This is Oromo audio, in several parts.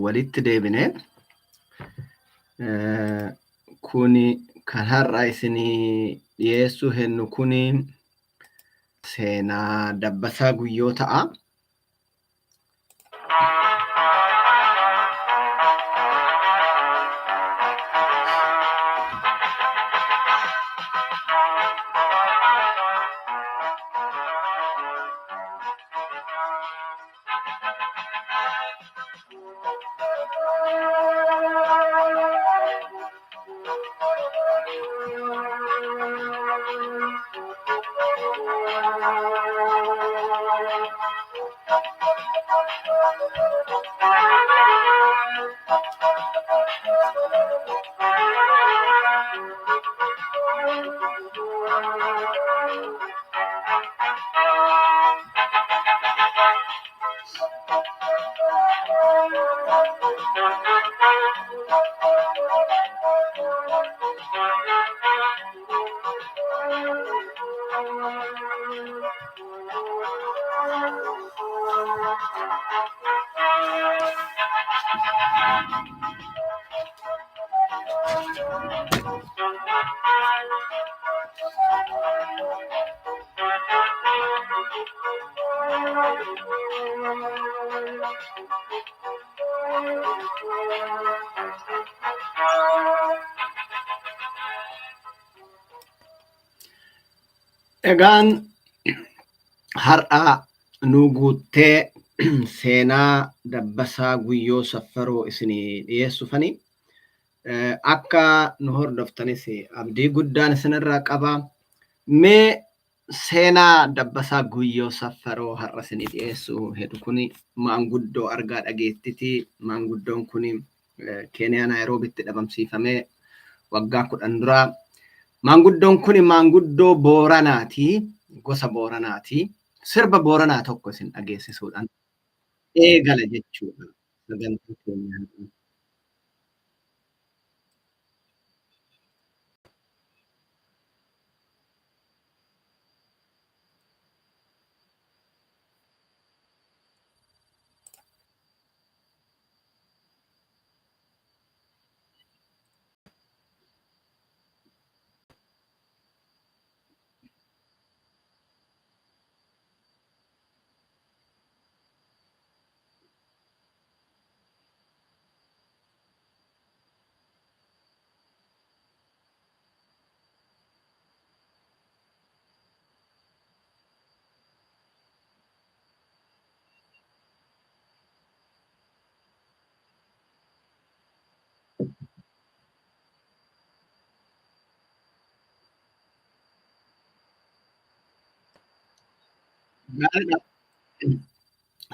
walitti deebine kuni kan har'a isinii dhiyeessuu hennu kuni seenaa Dabbasaa Guyyoo ta'a. Egaan har'a nu guuttee seenaa Dabbasaa Guyyoo Saffaroo isinii dhiyeessufani. Akka nu hordoftanis abdii guddaan isinirraa qaba. Mee seenaa Dabbasaa Guyyoo Saffaroo har'a isinii dhiyeessuu hedhu kuni maanguddoo argaa dhageettitii. Maanguddoon kuni Keeniyaa Naayiroobitti dhabamsiifamee waggaa 10 duraa. Maanguddoon kuni maanguddoo Booranaati, gosa Booranaati. Sirba Booranaa tokko isin dhageessisuudhaan eegala jechuudha sagantaa keenyaan.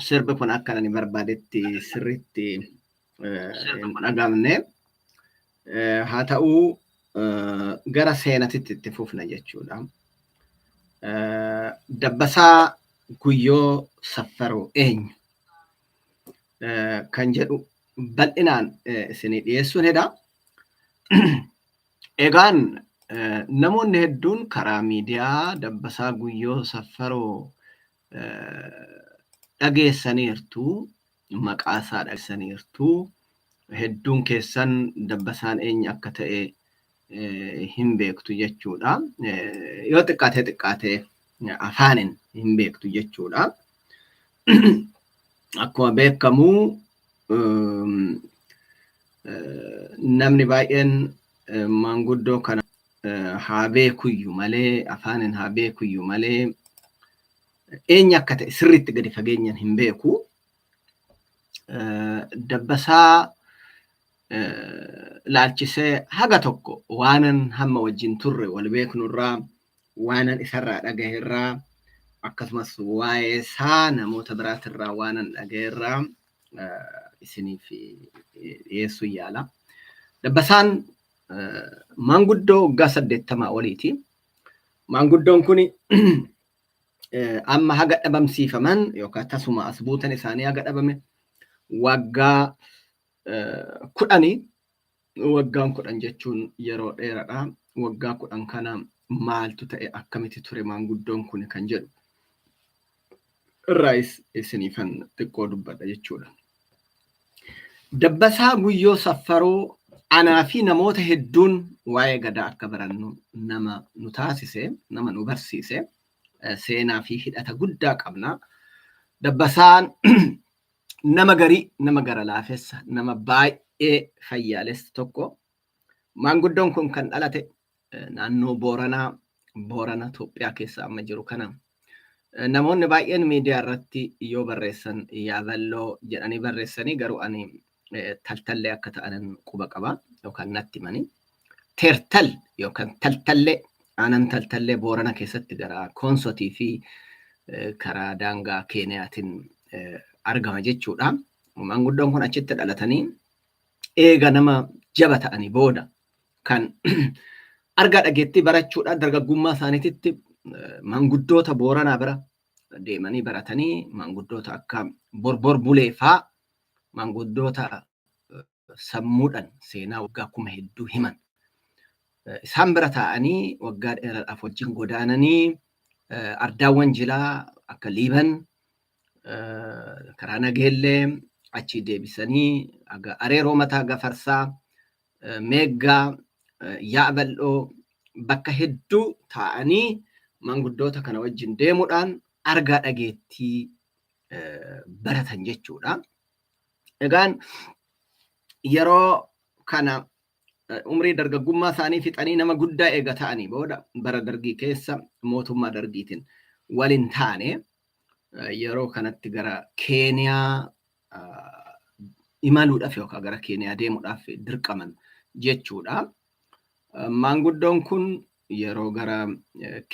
Sirbi kun akka ani barbaadetti sirriitti hin dhagamne. Haa ta'uu gara seenatitti itti fufna jechuudha. Dabbasaa Guyyoo Saffaroo eenyu kan jedhu bal'inaan isinii dhiyeessuun hedha. Egaan namoonni hedduun karaa miidiyaa Dabbasaa Guyyoo Saffaroo dhageessaniirtu, maqaa isaa dhageessaniirtu. Hedduun keessan Dabbasaan eenyu akka ta'e hin beektu jechuudha. Yoo xiqqaatee afaanin hin beektu jechuudha. Akkuma beekamu namni baay'een maanguddoo kana haa beekuyyuu malee, afaanin haa beekuyyuu malee eenyu akka ta'e sirriitti gadi fageenyaan hin beeku. Dabbasaa laalchisee haga tokko waanan hamma wajjin turre wal beeknurraa, waanan isarraa dhagaheerraa, akkasumas waa'ee isaa namoota biraatirraa waanan dhagaheerraa isiniif dhiyeessuu yaala. Dabbasaan maanguddoo waggaa 80 oliiti. Maanguddoon kuni amma haga dhabamsiifaman yookaan tasuma as buutan isaanii haga dhabame waggaa 10. Waggaan 10 jechuun yeroo dheeraadha. Waggaa 10 kana maaltu ta'e akkamitti ture maanguddoon kun kan jedhu irraa isiniifan xiqqoo dubbadha jechuudha. Dabbasaa Guyyoo Saffaroo anaa fi namoota hedduun waa'ee gadaa akka barannu nama nu taasise, nama nu barsiise, seenaa fi hidhata guddaa qabna. Dabbasaan nama garii, nama gara laafessa, nama baay'ee fayyaalessa tokko. Maanguddoon kun kan dhalate naannoo Booranaa, Boorana Itoophiyaa keessa amma jiru kana. Namoonni baay'een miidiyaa irratti yoo barreessan yaaballoo jedhanii barreessanii garuu ani taltallee akka ta'an quba qaba yookaan natti himani. Teertal yookaan taltallee aanan taltallee Boorana keessatti gara Koonsotii fi karaa daangaa Keeniyaatiin argama jechuudha. Maanguddoon kun achitti dhalatanii eega nama jaba ta'anii booda kan argaa dhageettii barachuudhaan dargaggummaa isaaniititti maanguddoota Booranaa bira deemanii baratanii maanguddoota akka Borbor Bulee faa maanguddoota sammuudhaan seenaa waggaa 1,000 himan. Isaan bira taa'anii waggaa dheeraadhaaf wajjin godaananii ardaawwan jilaa akka Liiban karaa Nageellee achi deebisanii Areeroo Mataa Gafarsaa Meeggaa Yaabal'oo bakka hedduu taa'anii maanguddoota kana wajjin deemuudhaan argaa dhageettii baratan jechuudha. Egaan yeroo kana umrii dargaggummaa isaanii fixanii nama guddaa eega ta'anii booda bara dargii keessa mootummaa dargiitiin waliin taane yeroo kanatti gara Keeniyaa imaluudhaaf yookaan gara Keeniyaa deemuudhaaf dirqaman jechuudha. Maanguddoon kun yeroo gara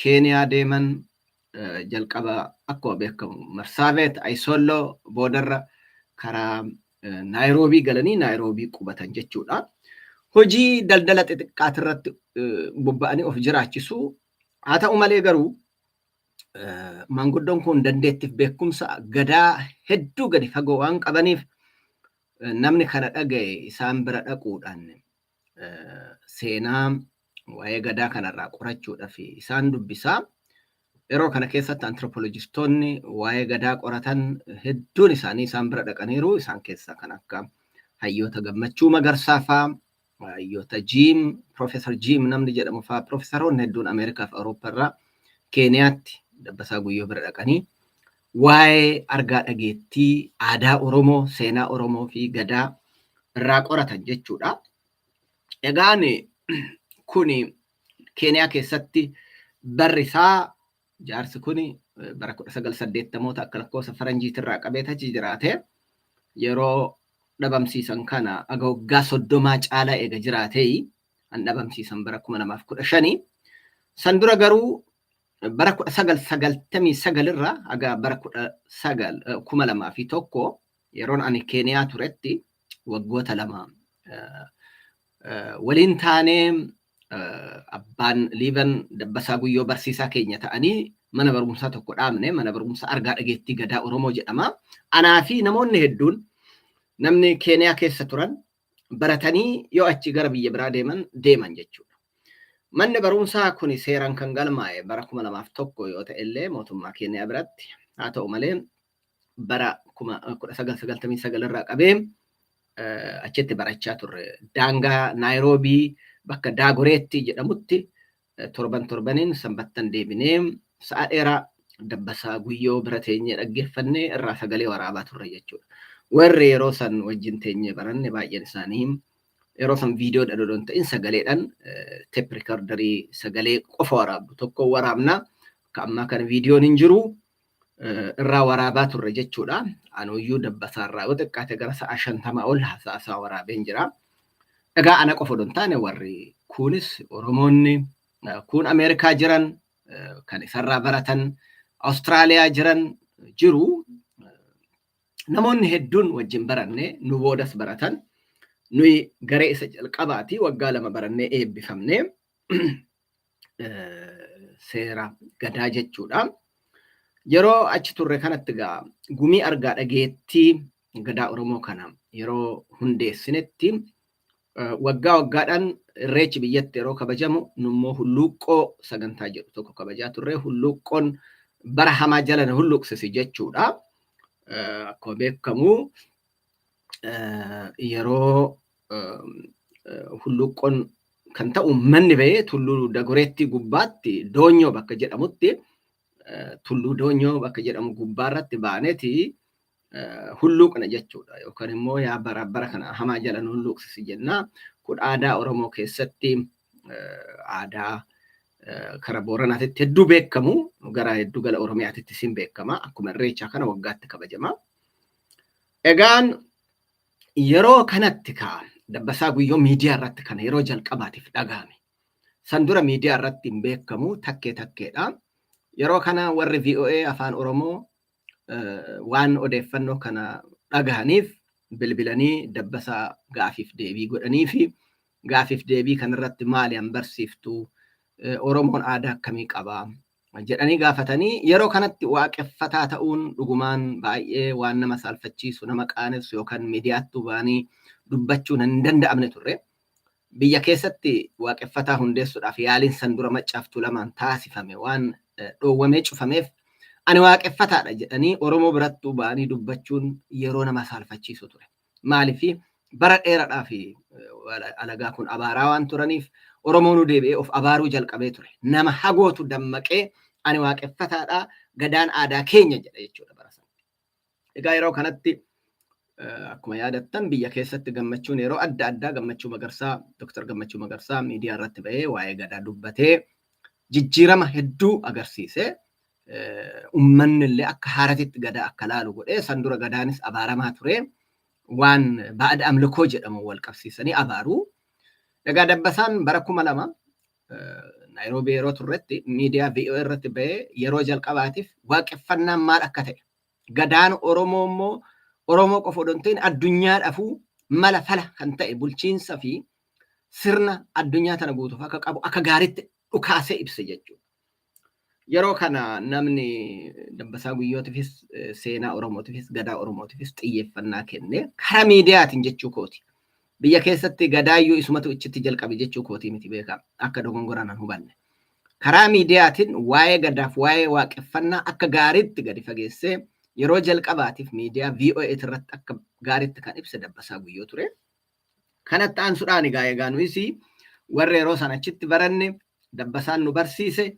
Keeniyaa deeman jalqaba akkuma beekamu Marsaabeet Ayisolloo boodarra karaa Naayiroobii galanii Naayiroobii qubatan jechuudha. Hojii daldala xixiqqaati irratti bobba'anii of jiraachisuu haa ta'u malee garuu maanguddoon kun dandeettiif beekumsa gadaa hedduu gadi fagoo waan qabaniif namni kana dhaga'e isaan bira dhaquudhaan seenaa waa'ee gadaa kanarraa qorachuudhaaf isaan dubbisaa. Yeroo kana keessatti anthropolojistoonni waa'ee gadaa qoratan hedduun isaanii isaan bira dhaqaniiru. Isaan keessaa kan akka Hayyoota Gammachuu Magarsaa faa, Hayyoota Jiim, Profeesar Jiim namni jedhamu faa, Profeesaroonni hedduun Ameerikaa fi Awurooppaa irraa Keeniyaatti Dabbasaa Guyyoo bira dhaqanii waa'ee argaa dhageettii aadaa Oromoo, seenaa Oromoo fi gadaa irraa qoratan jechuudha. Egaan kun Keeniyaa keessatti barrisaa jaarsi kun bara 1980 akka lakkoofsa faranjiitirraa qabeeta jiraate yeroo dhabamsiisan kana aga waggaa 30 caalaa eega jiraatee an dhabamsiisan bara 2015 san dura garuu bara 1999 irraa aga bara 2001 yeroon ani Keeniyaa turetti waggoota 2 waliin taanee abbaan Liiban Dabbasaa Guyyoo barsiisaa keenya ta'anii mana barumsaa tokko dhaabne mana barumsaa argaa dhageettii gadaa Oromoo jedhama. Anaa fi namoonni hedduun namni Keeniyaa keessa turan baratanii yoo achi gara biyya biraa deeman jechuudha. Manni barumsaa kun seeraan kan galmaa'e bara 2001 yoo ta'e illee mootummaa Keeniyaa biratti haa ta'u malee bara 1999 irraa qabee achitti barachaa turre. Daangaa Naayiroobii bakka Daagoreetti jedhamutti torbaniin sanbattan deebinee sa'a dheeraa Dabbasaa Guyyoo bira teenyee dhaggeeffannee irraa sagalee waraabaa turre jechuudha. Warri yeroo san wajjin teenyee baranne baay'een isaanii yeroo san viidiyoo dhadhoon ta'in sagaleedhaan teep riikardarii sagalee qofa waraabdu tokko waraabna. Akka ammaa kana viidiyoon hin jiru irraa waraabaa turre jechuudha. Anuyyuu Dabbasaa irraa yoo xiqqaate gara sa'a 50 ol haasaa waraabeen jira. Egaa ana qofa don taane warri kunis Oromoonni kun Ameerikaa jiran kan isarraa baratan Awustiraaliyaa jiran jiru. Namoonni hedduun wajjin baranne nu boodas baratan nuyi garee isa jalqabaati waggaa 2 barannee eebbifamne seera gadaa jechuudha. Yeroo achi turre kanatti gaa gumii argaa dhageettii gadaa Oromoo kana yeroo hundeessinetti waggaa waggaadhaan irreechi biyyatti yeroo kabajamu nummoo hulluuqqoo sagantaa jedhu tokko kabajaa turre. Hulluuqqoon bara hamaa jala na hulluuqsisi jechuudha. Akkuma beekamu yeroo hulluuqqoon kan ta'u manni ba'ee tulluu Dagoreetti gubbaatti Doonyoo bakka jedhamutti tulluu Doonyoo bakka jedhamu gubbaarratti baaneeti hulluuqna jechuudha. Yookaan immoo yaa bara kana hamaa jala nu hulluuqsisi jenna. Kun aadaa Oromoo keessatti aadaa kara Booranaatitti hedduu beekamu, gara hedduu gala Oromiyaatitti sin beekama. Akkuma Irreechaa kana waggaatti kabajama. Egaan yeroo kanatti Dabbasaa Guyyoo miidiyaa irratti kana yeroo jalqabaatiif dhagahame. San dura miidiyaa irratti hin beekamu takkeedha. Yeroo kana warri VOA afaan Oromoo waan odeeffannoo kana dhagahaniif bilbilanii Dabbasaa gaafiif deebii godhanii fi gaafiif deebii kanarratti maali barsiiftu Oromoon aadaa akkamii qabaa jedhanii gaafatanii yeroo kanatti waaqeffataa ta'uun dhugumaan baay'ee waan nama saalfachiisu nama qaanessu yookaan miidiyaatti baanii dubbachuun hin danda'amne turre. Biyya keessatti waaqeffataa hundeessuudhaaf yaaliin san dura maccaaftuu lamaan taasifame waan dhoowwamee cufameef ani waaqeffataadha jedhanii Oromoo birattuu baanii dubbachuun yeroo nama saalfachiisu ture. Maaliif bara dheeraadhaaf alagaa kun abaaraa waan turaniif Oromoon deebi'ee of abaaruu jalqabee ture. Nama hagootu dammaqee ani waaqeffataadha gadaan aadaa keenya jedha jechuudha bara sana. Egaa yeroo kanatti akkuma yaadattan biyya keessatti gammachuun yeroo adda addaa Gammachuu Magarsaa Dr. Gammachuu Magarsaa miidiyaa irratti ba'ee waa'ee gadaa dubbatee jijjiirama hedduu agarsiise. Uummanni illee akka haaratitti gadaa akka laalu godhee san dura gadaanis abaaramaa ture. Waan baada amlikoo jedhamu wal qabsiisanii abaaruu. Egaa Dabbasaan bara 2000 Naayiroobii yeroo turretti miidiyaa VOA irratti ba'ee yeroo jalqabaatiif waaqeffannaan maal akka ta'e gadaan Oromoo immoo Oromoo qofa odoo hin ta'in addunyaadhaafuu mala fala kan ta'e bulchiinsa fi sirna addunyaa tana guutuuf akka qabu akka gaariitti dhukaasee ibse jechuudha. Yeroo kana namni Dabbasaa Guyyootiifis seenaa Oromootiifis gadaa Oromootiifis xiyyeeffannaa kenne karaa miidiyaatiin jechuu kooti. Biyya keessatti gadaayyuu isumatu ichitti jalqabe jechuu kooti miti beekama akka dogongoraan hin hubanne. Karaa miidiyaatiin waa'ee gadaaf waa'ee waaqeffannaa akka gaariitti gadi fageessee yeroo jalqabaatiif miidiyaa VOA irratti akka gaariitti kan ibse Dabbasaa Guyyoo ture. Kanatti aansuudhaan egaa nuyis warri yeroo sana achitti baranne Dabbasaan nu barsiise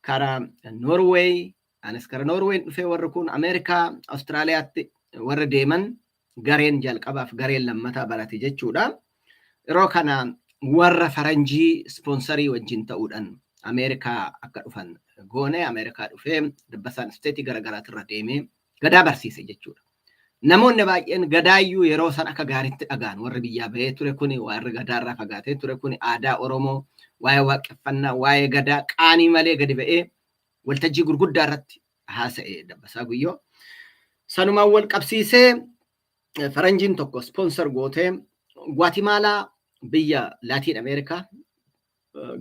karaa Norway, anis karaa Norway dhufee warri kun Ameerikaa, Awustiraaliyaatti warri deeman gareen jalqabaaf gareen lammataa barate jechuudha. Yeroo kana warra faranjii sponsorii wajjin ta'uudhaan Ameerikaa akka dhufan goone Ameerikaa dhufee Dabbasaan isteetii garaagaraatirra deemee gadaa barsiise jechuudha. Namoonni baay'een gadaayyuu yeroo san akka gaariitti dhagaan warri biyyaa bahee ture kuni warri gadaarraa fagaatee ture kuni aadaa Oromoo waa'ee waaqeffannaa waa'ee gadaa qaanii malee gadi ba'ee waltajjii gurguddaa irratti haasa'e Dabbasaa Guyyoo. Sanumaan wal qabsiisee faranjiin tokko sponsor gootee Guatemala biyya Laatiin Ameerikaa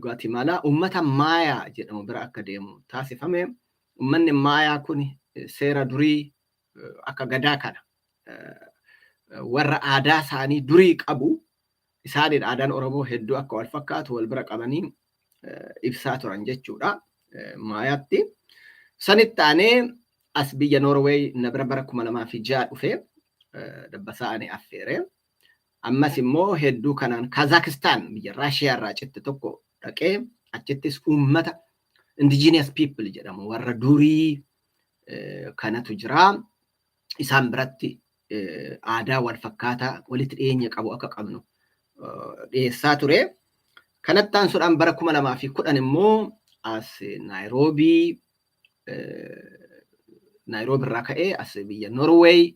Guatemala uummata Maayaa jedhamu bira akka deemu taasifame. Uummanni Maayaa kun seera durii akka gadaa kana warra aadaa isaanii durii qabu isaaniin aadaan Oromoo hedduu akka wal fakkaatu wal bira qabanii ibsaa turan jechuudha Maayaatti. Sanitti aanee as biyya Norway na bira bara 2006 dhufee Dabbasaa affeere. Ammas immoo hedduu kanaan Kazaakistaan biyya Raashiyaa irraa citte tokko dhaqee achittis uummata indigenous people jedhamu warra durii kanatu jira. Isaan biratti aadaa wal fakkaataa walitti dhiyeenya qabu akka qabnu dhiyeessaa ture. Kanatti aansuudhaan bara 2010 immoo as Naayiroobii irraa ka'ee as biyya Norway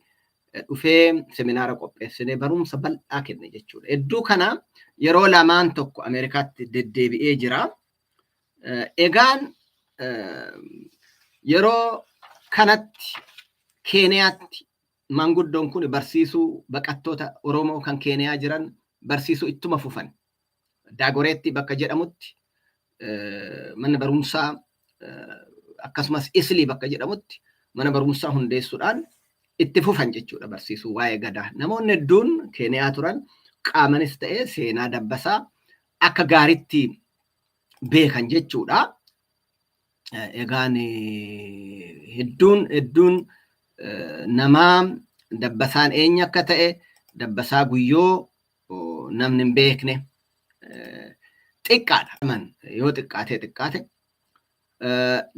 dhufee seminaara qopheessinee barumsa bal'aa kenne jechuudha. Hedduu kana yeroo lamaan tokko Ameerikaatti deddeebi'ee jira. Egaan yeroo kanatti Keeniyaatti manguddoon kun barsiisuu baqattoota Oromoo kan Keeniyaa jiran barsiisuu ittuma fufan. Dagoreetti bakka jedhamutti mana barumsaa akkasumas Islii bakka jedhamutti mana barumsaa hundeessuudhaan itti fufan jechuudha barsiisuu waa'ee gadaa. Namoonni hedduun Keeniyaa turan qaamanis ta'ee seenaa Dabbasaa akka gaariitti beekan jechuudha. Egaan hedduun namaa Dabbasaan eenyu akka ta'e Dabbasaa Guyyoo namni hin beekne xiqqaadha. Yoo xiqqaate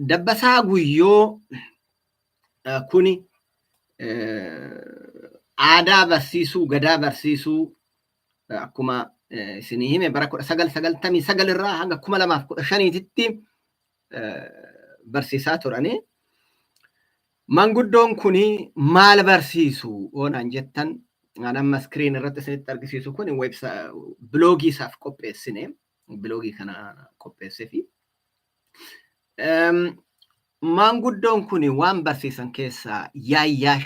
Dabbasaa Guyyoo kuni aadaa barsiisuu, gadaa barsiisuu akkuma isinii hime bara 1999 irraa hanga 2015tti barsiisaa turanii. Manguddoon kuni maal barsiisu oonaan jettan amma iskiriin irratti isinitti argisiisu kun biloogii isaaf qopheessine, biloogii kana qopheesseefi. Manguddoon kuni waan barsiisan keessaa yaayyaa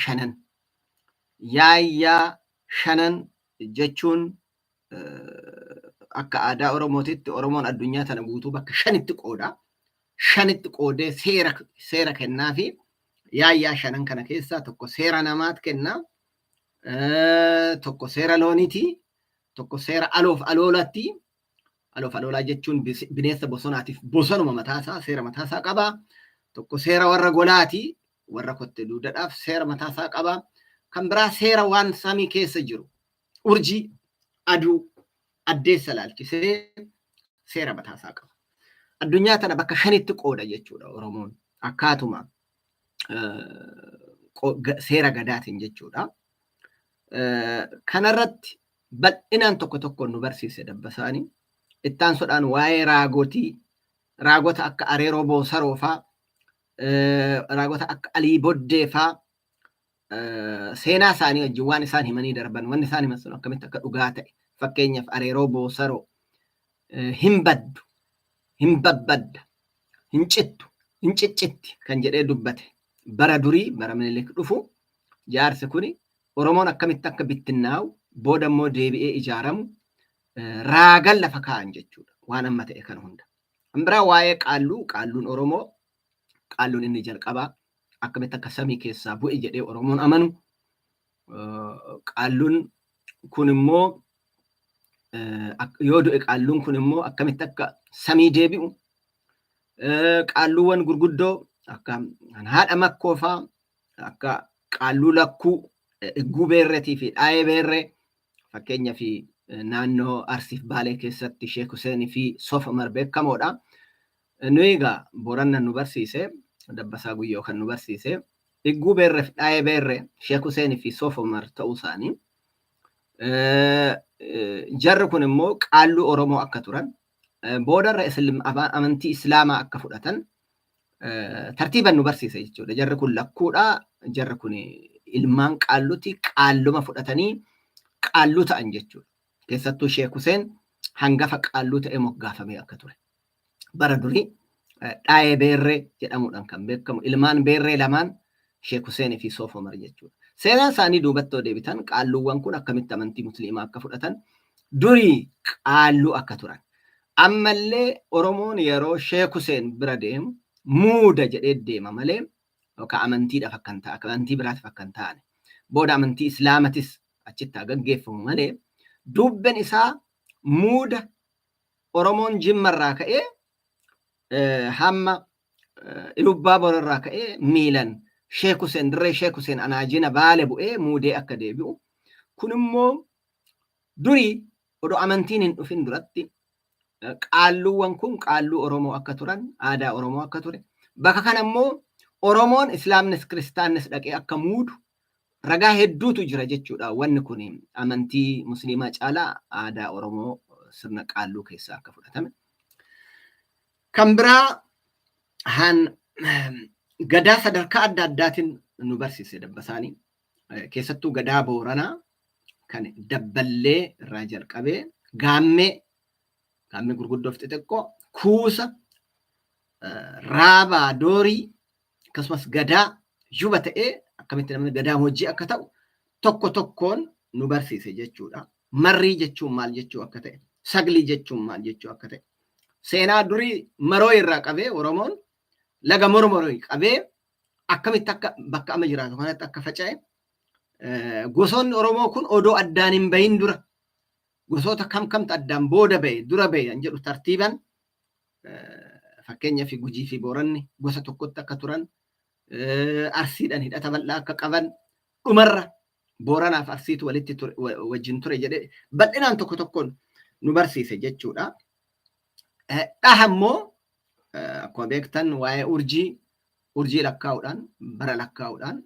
shanan jechuun akka aadaa Oromootitti Oromoon addunyaa tana guutuu bakka 5tti qooda. 5tti qoodee seera kennaafi yaayyaa 5 kana keessaa tokko seera namaat kenna, tokko seera looniiti, tokko seera aloof aloolatti. Aloof aloolaa jechuun bineensa bosonaatiif bosonuma mataasaa seera mataasaa qaba. Tokko seera warra golaati, warra kotte duudadhaaf seera mataasaa qaba. Kan biraa seera waan samii keessa jiru, urjii, aduu, addeessa laalchisee seera mataasaa qaba. Addunyaa tana bakka 5tti qooda jechuudha Oromoon, akkaatuma seera gadaatiin jechuudha. Kanarratti bal'inaan tokko nu barsiise Dabbasaanii. Ittaansuudhaan waa'ee raagota akka Areeroo Boosaroo faa, raagota akka Alii Boddee faa, seenaa isaanii wajjin waan isaan himanii darban, wanni isaan himan sun akkamitti akka dhugaa ta'e. Fakkeenyaaf Areeroo Boosaroo hin baddu, hin babbadda, hin cittu, hin ciccitti kan jedhee dubbate. Bara durii, bara Minilik dhufu, jaarsi kuni Oromoon akkamitti akka bittinnaa'u, booda immoo deebi'ee ijaaramu, raagan lafa kaa'an jechuudha. Waan amma ta'e kan hunda. Kan biraa waa'ee qaalluun Oromoo, qaalluun inni jalqabaa akkamitti akka samii keessaa bu'e jedhee Oromoon amanu. Qaalluun kun immoo yoo du'e qaalluun kun immoo akkamitti akka samii deebi'u. Qaalluuwwan gurguddoo akka haadha makkoo faa, akka qaalluu lakkuu, Igguu Beerreetii fi Dhaayee Beerree fakkeenya fi naannoo Arsiif Baalee keessatti Sheek Huseenii fi Sof Umar beekamoodha. Nuyi egaa Boorannan nu barsiise, Dabbasaa Guyyoo kan nu barsiise, Igguu Beerree fi Dhaayee Beerree Sheek Huseenii fi Sof Umar ta'uu isaanii. Jarri kun immoo qaalluu Oromoo akka turan, boodarra amantii Islaamaa akka fudhatan tartiiban nu barsiise jechuudha. Jarri kun lakkuudha, jarri kun ilmaan qaalluti, qaalluma fudhatanii qaalluu ta'an jechuudha. Keessattuu Sheek Huseen hangafa qaalluu ta'e moggaafamee akka ture. Bara durii Dhaayee Beerree jedhamuudhaan kan beekamu, ilmaan Beerree lamaan Sheek Huseenii fi Sof Umar jechuudha. Seenaan isaanii duubattoo deebitan qaalluuwwan kun akkamitti amantii musliimaa akka fudhatan, durii qaalluu akka turan. Ammallee Oromoon yeroo Sheek Huseen bira deemu muuda jedhee deema malee yookaan amantiidhaaf akkan ta'a, amantii biraatiif akkan ta'an. Booda amantii Islaamatis achitti gaggeeffamu malee dubben isaa muuda Oromoon Jimmarraa ka'ee hamma Ilubbaa Bororraa ka'ee miilan Sheek Huseen dirree Sheek Huseen anaajina Baale bu'ee muudee akka deebi'u. Kun immoo durii odoo amantiin hin dhufin duratti qaalluuwwan kun qaalluu Oromoo akka turan, aadaa Oromoo akka ture. Bakka kana immoo Oromoon Islaamnis Kiristaannis dhaqee akka muudu ragaa hedduutu jira jechuudha. Wanni kun amantii musliimaa caalaa aadaa Oromoo sirna qaalluu keessaa akka fudhatame. Kan biraa gadaa sadarkaa adda addaatiin nu barsiise Dabbasaanii. Keessattuu gadaa Booranaa kan Dabballee irraa jalqabee gaammee gurguddoof xixiqqoo, kuusa, raabaa, doorii akkasumas gadaa juba ta'ee akkamitti namni gadaa hojii akka ta'u tokko tokkoon nu barsiise jechuudha. Marrii jechuun maal jechuu akka ta'e, saglii jechuun maal jechuu akka ta'e. Seenaa durii maroo irraa qabee Oromoon laga mormorii qabee akkamitti akka bakka amma jiraatu kanatti akka faca'e. Gosoonni Oromoo kun odoo addaan hin bahin dura gosoota kamtu addaan booda bahe dura bahe kan jedhu tartiiban fakkeenyaaf Gujii fi Booranni gosa tokkotti akka turan, Arsiidhaan hidhata bal'aa akka qaban, dhumarra Booranaaf Arsiitu walitti wajjin ture jedhee bal'inaan tokko tokkoon nu barsiise jechuudha. Dhaha immoo akkuma beektan waa'ee urjii lakkaa'uudhaan bara lakkaa'uudhaan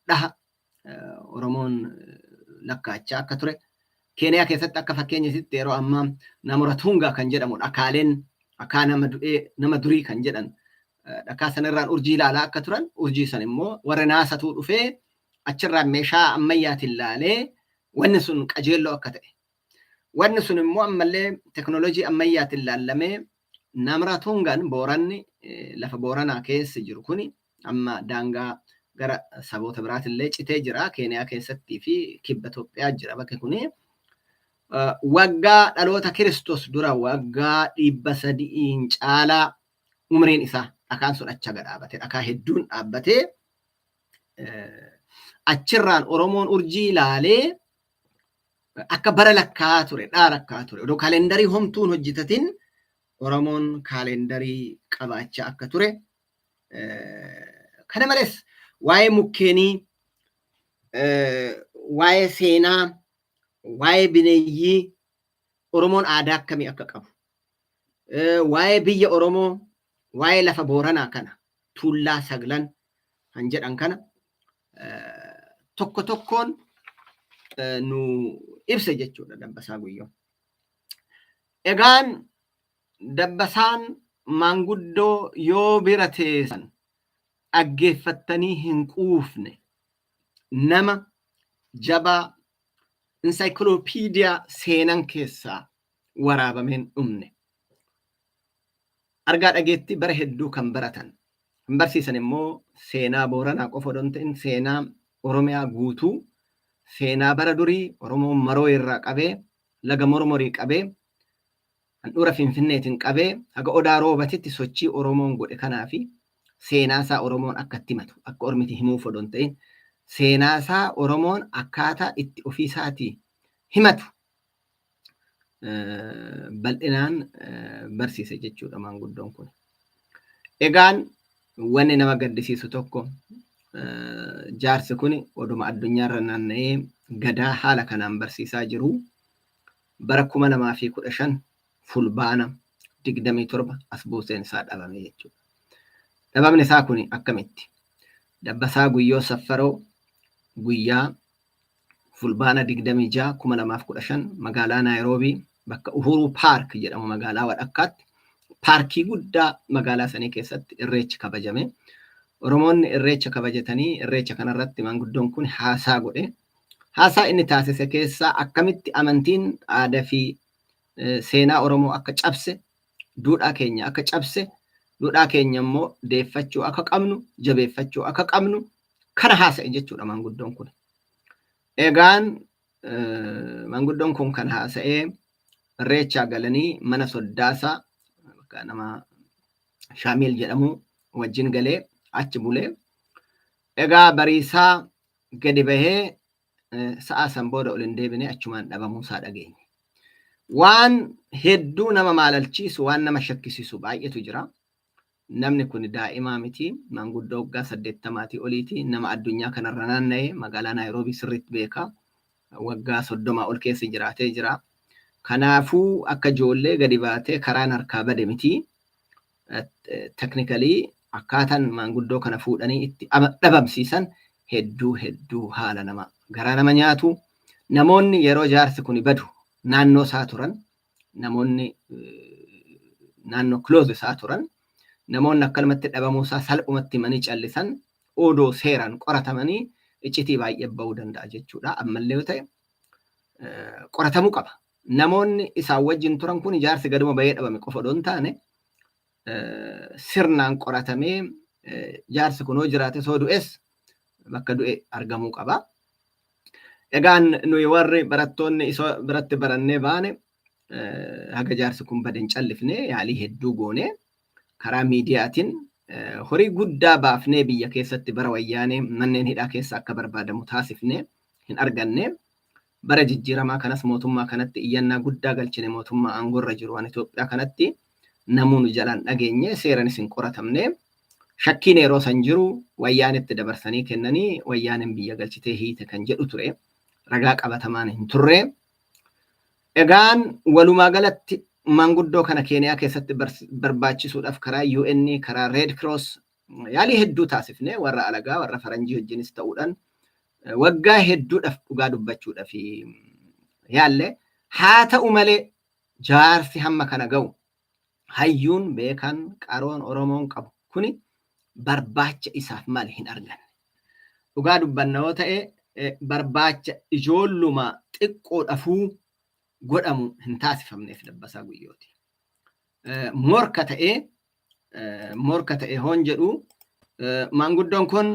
dhaha Oromoon lakkaachaa akka ture. Keeniyaa keessatti akka fakkeenyatti yeroo ammaa Namora Tungaa kan jedhamudha. Akaa nama durii kan jedhan dhakaa sanarraan urjii ilaalaa akka turan, urjii san immoo warra naasatuu dhufee achirraan meeshaa ammayyaatiin ilaalee wanni sun qajeelloo akka ta'e. Wanni sun immoo ammallee teknoolojii ammayyaatiin ilaallamee Namora Tungaan Booranni lafa Booranaa keessa jiru kuni amma daangaa gara saboota biraatillee citee jira. Keeniyaa keessattii fi kibba Itoophiyaa jira bakki kuni. Waggaa dhaloota Kiristoos dura waggaa 300 caalaa umriin isaa dhakaan sun acha gadhaabate. Dhakaa hedduun dhaabbatee achirraan Oromoon urjii ilaalee akka bara lakkaa ture, dhaa lakkaa ture. Odoo kaalendarii homtuun hojjetatin Oromoon kaalendarii qabaachaa akka ture. Kana malees waa'ee mukkeenii, waa'ee seenaa, waa'ee bineeyyii Oromoon aadaa akkamii akka qabu, waa'ee biyya Oromoo, waa'ee lafa Booranaa kana, Tuullaa Saglan kan jedhan kana tokko tokkoon nu ibsa jechuudha Dabbasaa Guyyoo. Egaan Dabbasaan maanguddoo yoo bira teessan dhaggeeffattanii hin quufne nama jabaa ensaayikiloopiidiyaa seenan keessaa waraabameen dhumne. Argaa dhageetti bara hedduu kan baratan. Kan barsiisan immoo seenaa Booranaa qofa odoo hin ta'in seenaa Oromiyaa guutuu, seenaa bara durii Oromoon maroo irraa qabee, laga mormorii qabee, handhuura Finfinneetiin qabee, haga Odaa Roobatitti sochii Oromoon godhe kanaa fi seenaasaa Oromoon akka itti himatu, akka Ormiti himuuf odoo hin ta'in seenaasaa Oromoon akkaataa itti ofiisaatii himatu bal'inaan barsiise jechuudha maanguddoon kun. Egaan wanni nama gaddisiisu tokko jaarsi kun oduma addunyaarra naanna'ee gadaa haala kanaan barsiisaa jiru bara 2015 fulbaana 27 as buuseen isaa dhabame jechuudha. Dhabamni isaa kun akkamitti? Dabbasaa Guyyoo Saffaroo guyyaa fulbaana 26 2015 magaalaa Naayiroobii bakka Uhuru Park jedhamu magaalaa Wadhakkaatti paarkii guddaa magaalaa sanii keessatti irreechi kabajame. Oromoonni irreecha kabajatanii irreecha kanarratti maanguddoon kun haasaa godhe. Haasaa inni taasise keessaa akkamitti amantiin aadaa fi seenaa Oromoo akka cabse, duudhaa keenya akka cabse, duudhaa keenya immoo deeffachuu akka qabnu, jabeeffachuu akka qabnu kana haasa'e jechuudha maanguddoon kun. Egaan maanguddoon kun kan haasa'ee irreechaa galanii mana soddaasaa bakka nama Shaamiil jedhamu wajjin galee achi bulee. Egaa bariisaa gadi bahee sa'a san booda ol hin deebine achumaan dhabamuusaa dhageenye. Waan hedduu nama maalalchiisu, waan nama shakkisiisu baay'eetu jira. Namni kun daa'imaa miti, maanguddoo waggaa 80 oliiti, nama addunyaa kanarra naanna'ee magaalaa Naayiroobii sirriitti beeka. Waggaa 30 ol keessa jiraatee jira. Kanaafuu akka ijoollee gadi baatee karaan harkaa bade miti. Teknikalii akkaataan maanguddoo kana fuudhanii itti dhabamsiisan hedduu haala nama garaa nama nyaatu. Namoonni yeroo jaarsi kun badu naannoo isaa turan, namoonni naannoo close isaa turan, namoonni akkanumatti dhabamuusaa salphumatti himanii callisan odoo seeraan qoratamanii iccitii baay'ee bahuu danda'a jechuudha. Ammallee yoo ta'e qoratamuu qaba. Namoonni isaan wajjin turan kun jaarsi gaduma bahee dhabame qofa odoo hin taane sirnaan qoratamee jaarsi kun yoo jiraate soo du'es bakka du'e argamuu qaba. Egaan nuyi warri barattoonni isa biratti barannee baane haga jaarsi kun badeen callifne yaalii hedduu goone karaa miidiyaatiin horii guddaa baafnee biyya keessatti bara wayyaanee manneen hidhaa keessa akka barbaadamu taasifne hin arganne. Bara jijjiiramaa kanas mootummaa kanatti iyyannaa guddaa galchine mootummaa aangorra jiru waan Itoophiyaa kanatti namoonni jalaan dhageenye seeranis hin qoratamne. Shakkiin yeroo san jiru wayyaanitti dabarsanii kennanii wayyaaniin biyya galchitee hiite kan jedhu ture. ragaa qabatamaan hin turre. Egaan walumaa galatti manguddoo kana Keeniyaa keessatti barbaachisuudhaaf karaa UN, karaa Red Cross yaalii hedduu taasifne warra alagaa warra faranjii wajjinis ta'uudhaan waggaa hedduudhaaf dhugaa dubbachuudhaaf yaalle. Haa ta'u malee jaarsi hamma kana ga'u hayyuun beekan qaroon Oromoon qabu kuni barbaacha isaaf maali hin arganne. Dhugaa dubbannoo ta'e barbaacha ijoolluma xiqqoodhafuu godhamu hin taasifamneef Dabbasaa Guyyooti. Morka ta'e hoon jedhu maanguddoon kun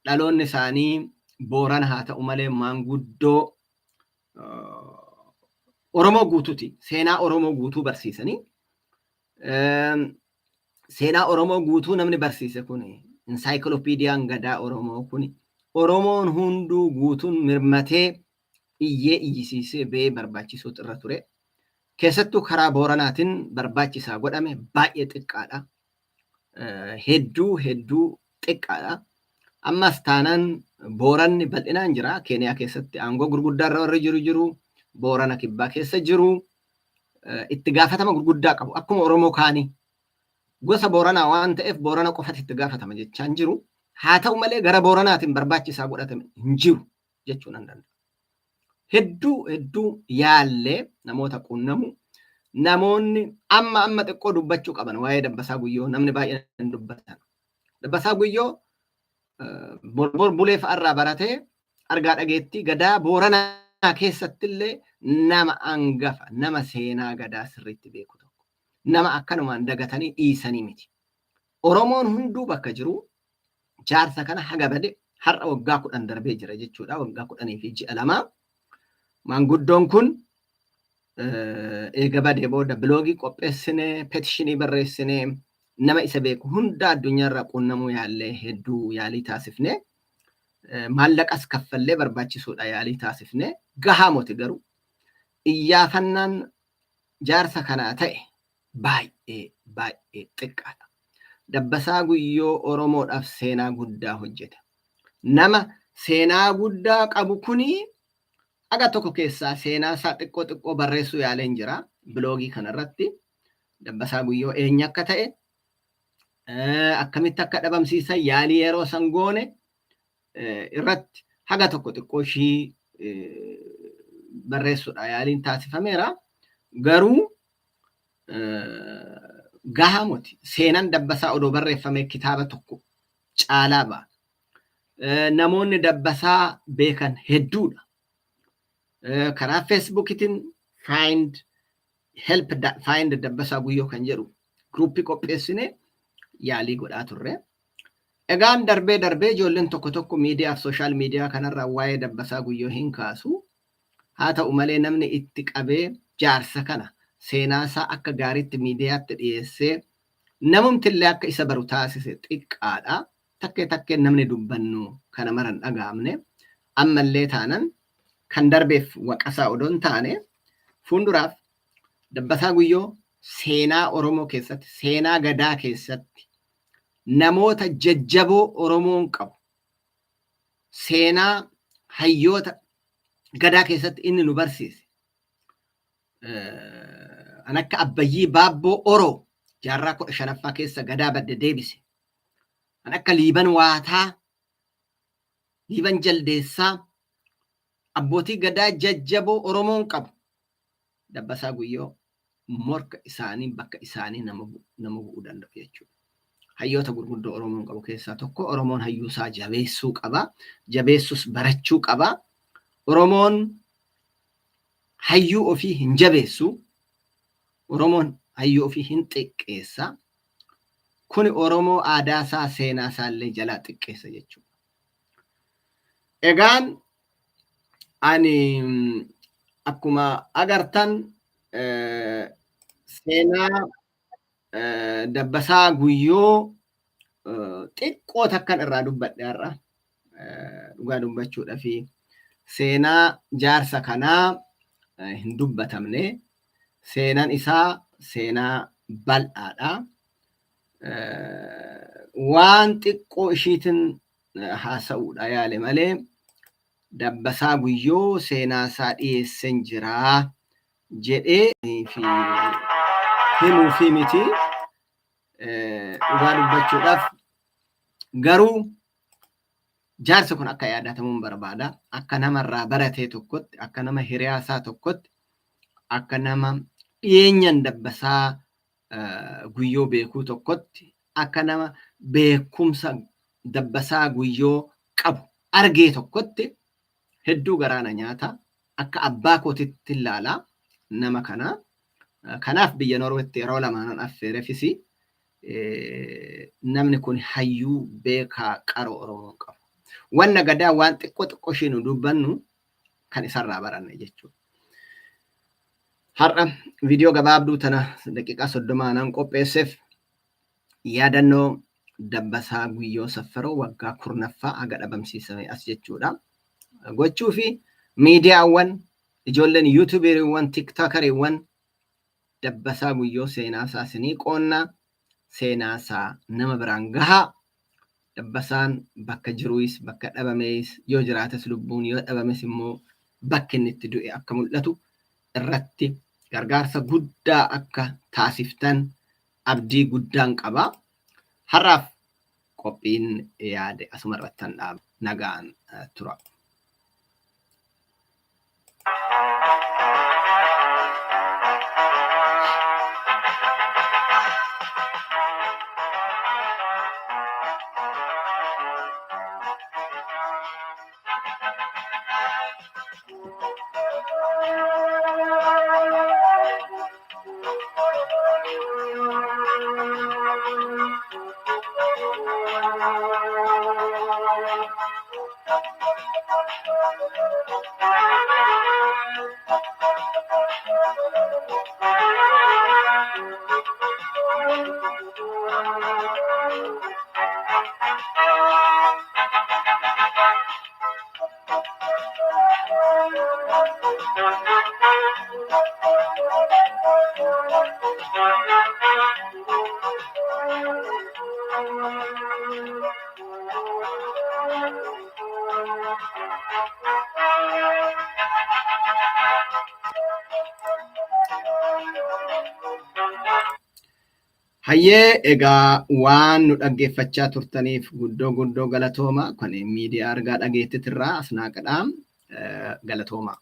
dhaloonni isaanii Boorana haa ta'u malee maanguddoo Oromoo guutuuti. Seenaa Oromoo guutuu barsiisanii. Seenaa Oromoo guutuu namni barsiise kun ensaayikiloopiidiyaan gadaa Oromoo kun Oromoon hunduu guutuun mirmatee iyyisiisee bee barbaachisuutu irra ture. Keessattuu karaa Booranaatiin barbaachisaa godhame baay'ee xiqqaadha. Hedduu xiqqaadha. Ammas taanaan Booranni bal'inaan jira. Keeniyaa keessatti aangoo gurguddaarra warri jiru. Boorana kibbaa keessa jiru. Itti gaafatama gurguddaa qabu. Akkuma Oromoo kaanii. Gosa Booranaa waan ta'eef Boorana qofatti itti gaafatama jechaan jiru. Haa ta'u malee gara Booranaatiin barbaachisaa godhatame hin jiru jechuun nan danda'a. Hedduu yaallee namoota qunnamu. Namoonni amma xiqqoo dubbachuu qaban waa'ee Dabbasaa Guyyoo namni baay'een hin dubbatan. Dabbasaa Guyyoo bulee fa'arraa baratee argaa dhageettii gadaa Booranaa keessattillee nama angafa, nama seenaa gadaa sirriitti beeku tokko. Nama akkanumaan dagatanii dhiisanii miti. Oromoon hunduu bakka jiru jaarsa kana haga bade har'a waggaa 10 darbee jira jechuudha. Waggaa 10 fi ji'a 2. Maanguddoon kun eega badee booda biloogii qopheessinee, petishinii barreessinee nama isa beeku hunda addunyaarraa quunnamuu yaallee hedduu yaalii taasifnee maallaqas kaffallee barbaachisuudha yaalii taasifnee gahaa moti garuu iyyaafannaan jaarsa kanaa ta'e baay'ee xiqqaadha. Dabbasaa Guyyoo Oromoodhaaf seenaa guddaa hojjete. Nama seenaa guddaa qabu kuni aga tokko keessaa seenaa isaa xiqqoo barreessuu yaaleen jira biloogii kanarratti. Dabbasaa Guyyoo eenyu akka ta'e akkamitti akka dhabamsiisan yaalii yeroo san goone irratti haga tokko xiqqoo ishii barreessuudha yaaliin taasifameera. Garuu gahaa moti seenaan Dabbasaa odoo barreeffame kitaaba tokko caalaa ba'a. Namoonni Dabbasaa beekan hedduudha. Karaa Feesbuukiitiin find Dabbasaa Guyyoo kan jedhu gruuppii qopheessinee yaalii godhaa turre. Egaan darbee ijoolleen tokko miidiyaa fi sooshaal miidiyaa kanarraa waa'ee Dabbasaa Guyyoo hin kaasu. Haa ta'u malee namni itti qabee jaarsa kana seenaa isaa akka gaariitti miidiyaatti dhiyeessee namumtillee akka isa baru taasise xiqqaadha. Takkee namni dubbannu kana maran dhaga'amne ammallee taanan kan darbeef waqasaa odoon taane fuulduraaf Dabbasaa Guyyoo seenaa Oromoo keessatti, seenaa gadaa keessatti namoota jajjaboo Oromoon qabu, seenaa hayyoota gadaa keessatti inni nu barsiise. An akka Abbayyii Baabboo Oroo jaarraa 15ffaa keessa gadaa badde deebise. An akka Liiban Waataa, Liiban Jaldeessaa, abbootii gadaa jajjaboo Oromoon qabu. Dabbasaa Guyyoo morka isaanii bakka isaanii nama bu'uu danda'u jechuudha. Hayyoota gurguddoo Oromoon qabu keessaa tokko Oromoon hayyuusaa jabeessuu qaba. Jabeessus barachuu qaba. Oromoon hayyuu ofii hin jabeessu. Oromoon hayyuu ofii hin xiqqeessa. Kuni Oromoo aadaasaa seenaasaa illee jalaa xiqqeessa jechuudha. Egaan ani akkuma agartan seenaa Dabbasaa Guyyoo xiqqoo takkan irraa dubbadhe har'a dhugaa dubbachuudha fi seenaa jaarsa kanaa hin dubbatamne. Seenaan isaa seenaa bal'aadha. Waan xiqqoo ishiitin haasa'uudha yaale malee dabbasaa guyyoo seenaasaa dhiyeessan jiraa jedhee fi himuu fi miti dhugaa dubbachuudhaaf garuu jaarsi kun akka yaadatamuun barbaada. Akka namarraa baratee tokkotti, akka nama hiriyaasaa tokkotti, akka nama dhiyeenyan dabbasaa guyyoo beekuu tokkotti, akka nama beekumsa dabbasaa guyyoo qabu argee tokkotti hedduu garaana nyaata. Akka abbaa kootitti ilaalaa nama kana. Kanaaf biyya Noorweetti yeroo lamaanan affeerefisi namni kun hayyuu beekaa qaroo Oromoo qabu. Wanna gadaa waan xiqqoo ishee nu dubbannu kan isarraa baranne jechuudha. Har'a viidiyoo gabaabduu tana daqiiqaa 30 qopheesseef yaadannoo dabbasaa guyyoo saffaroo waggaa 10ffaa haga dhabamsiisame as jechuudha. Gochuu fi miidiyaawwan ijoolleen yuutuuberiiwwan tiktokeriiwwan dabbasaa guyyoo seenaasaa isinii qoonnaa seenaasaa nama biraan gahaa. Dabbasaan bakka jiruus bakka dhabamees yoo jiraates lubbuun yoo dhabames immoo bakki inni itti du'e akka mul'atu irratti gargaarsa guddaa akka taasiftan abdii guddaan qaba. Har'aaf qophiin yaade asuma irratti dhaaba. Nagaan tura. Hayyee egaa waan nu dhaggeeffachaa turtaniif guddoo galatooma. Kun miidiyaa argaa dhageettitirraa asnaaqadhaan galatooma.